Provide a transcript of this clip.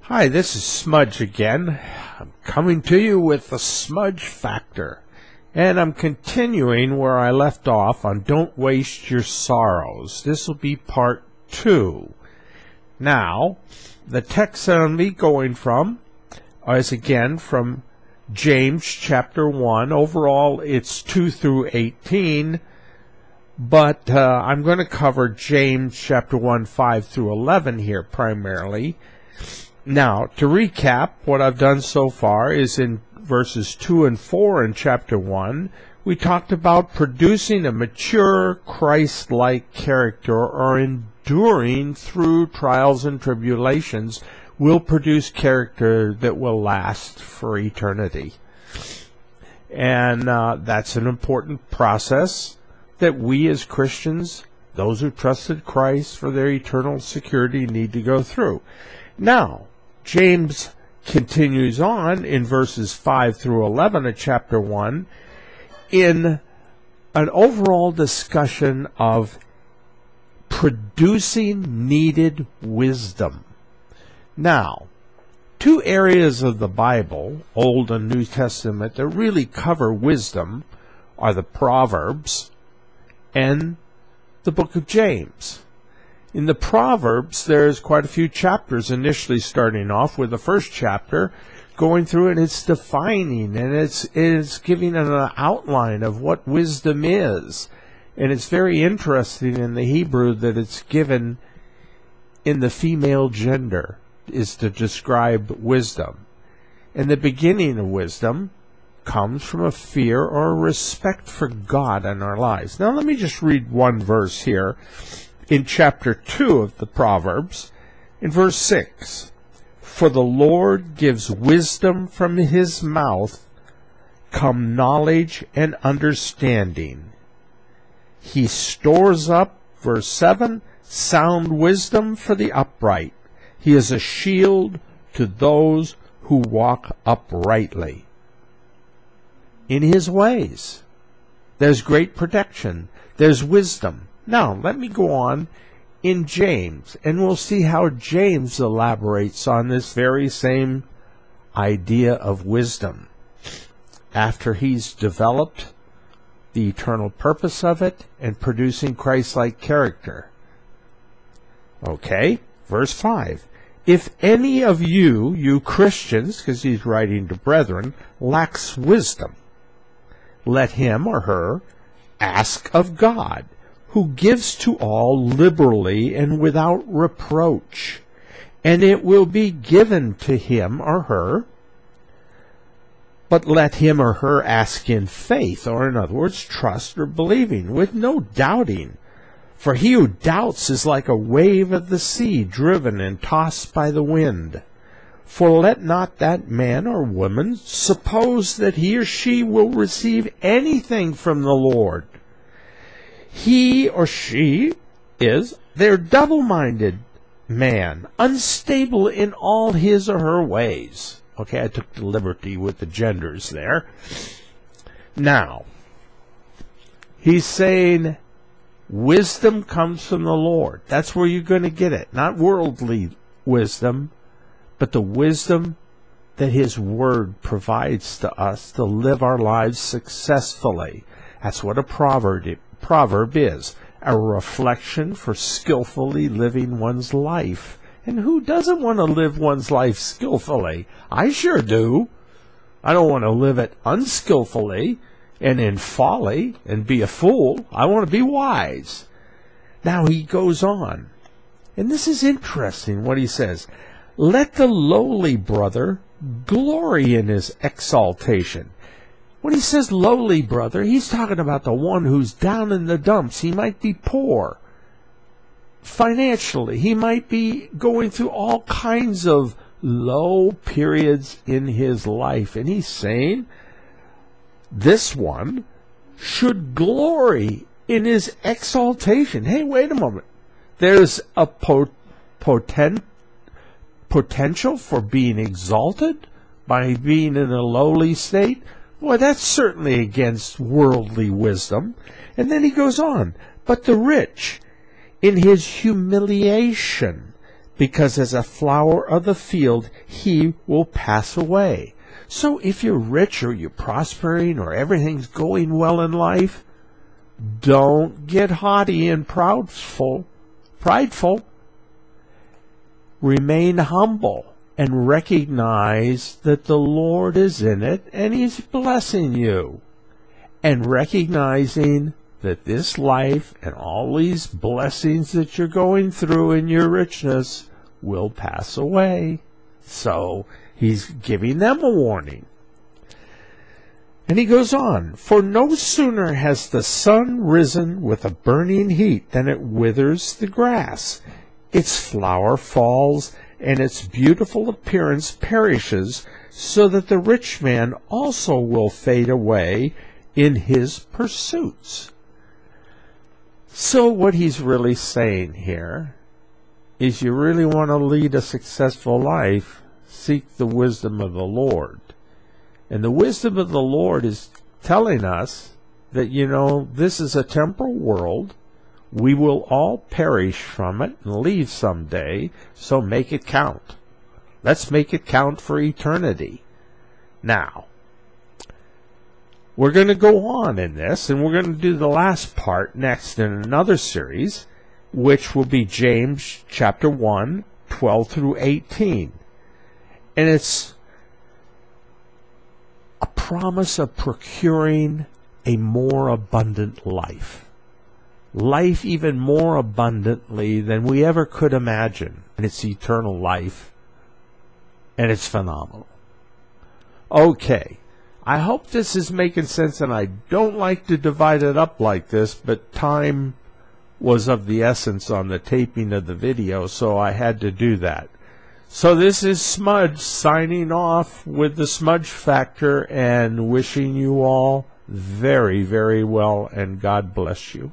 Hi, this is Smudge again. I'm coming to you with the Smudge Factor. And I'm continuing where I left off on Don't Waste Your Sorrows. This will be part 2. Now, the text that I'm going from is again from James chapter 1. Overall, it's 2 through 18. But I'm going to cover James chapter 1, 5 through 11 here primarily. Now, to recap, what I've done so far is in verses 2 and 4 in chapter 1, we talked about producing a mature, Christ-like character or enduring through trials and tribulations will produce character that will last for eternity. And that's an important process that we as Christians, those who trusted Christ for their eternal security, need to go through. Now, James continues on in verses 5 through 11 of chapter 1 in an overall discussion of producing needed wisdom. Now, two areas of the Bible, Old and New Testament, that really cover wisdom are the Proverbs and the book of James. In the Proverbs, there's quite a few chapters initially starting off with the first chapter going through, and it's defining, and it's giving an outline of what wisdom is. And it's very interesting in the Hebrew that it's given in the female gender, is to describe wisdom. And the beginning of wisdom comes from a fear or a respect for God in our lives. Now let me just read one verse here. In chapter 2 of the Proverbs, in verse 6, "For the Lord gives wisdom from his mouth, come knowledge and understanding. He stores up," verse 7, "sound wisdom for the upright. He is a shield to those who walk uprightly." In his ways, there's great protection. There's wisdom. Now, let me go on in James, and we'll see how James elaborates on this very same idea of wisdom after he's developed the eternal purpose of it and producing Christ-like character. Okay, verse 5. "If any of you Christians," because he's writing to brethren, "lacks wisdom, let him or her ask of God, who gives to all liberally and without reproach, and it will be given to him or her. But let him or her ask in faith," or in other words, trust or believing, "with no doubting. For he who doubts is like a wave of the sea, driven and tossed by the wind. For let not that man or woman suppose that he or she will receive anything from the Lord. He or she is their double-minded man, unstable in all his or her ways." Okay, I took the liberty with the genders there. Now, he's saying wisdom comes from the Lord. That's where you're going to get it. Not worldly wisdom, but the wisdom that his word provides to us to live our lives successfully. That's what a proverb is, a reflection for skillfully living one's life. And who doesn't want to live one's life skillfully? I sure do. I don't want to live it unskillfully and in folly and be a fool. I want to be wise. Now he goes on, and this is interesting what he says. "Let the lowly brother glory in his exaltation." When he says lowly brother, he's talking about the one who's down in the dumps. He might be poor financially. He might be going through all kinds of low periods in his life. And he's saying this one should glory in his exaltation. Hey, wait a moment. There's a potential for being exalted by being in a lowly state. Boy, that's certainly against worldly wisdom. And then he goes on, "But the rich, in his humiliation, because as a flower of the field he will pass away. So if you're rich or you're prospering or everything's going well in life, don't get haughty and prideful. Remain humble and recognize that the Lord is in it and He's blessing you. And recognizing that this life and all these blessings that you're going through in your richness will pass away. So He's giving them a warning. And he goes on, for no sooner has the sun risen with a burning heat than it withers the grass. Its flower falls, and its beautiful appearance perishes, so that the rich man also will fade away in his pursuits. So what he's really saying here is you really want to lead a successful life, seek the wisdom of the Lord. And the wisdom of the Lord is telling us that, this is a temporal world. We will all perish from it and leave someday, so make it count. Let's make it count for eternity. Now, we're going to go on in this, and we're going to do the last part next in another series, which will be James chapter 1, 12 through 18. And it's a promise of procuring a more abundant life. Life even more abundantly than we ever could imagine. And it's eternal life. And it's phenomenal. Okay. I hope this is making sense, and I don't like to divide it up like this, but time was of the essence on the taping of the video, so I had to do that. So this is Smudge signing off with the Smudge Factor and wishing you all very, very well, and God bless you.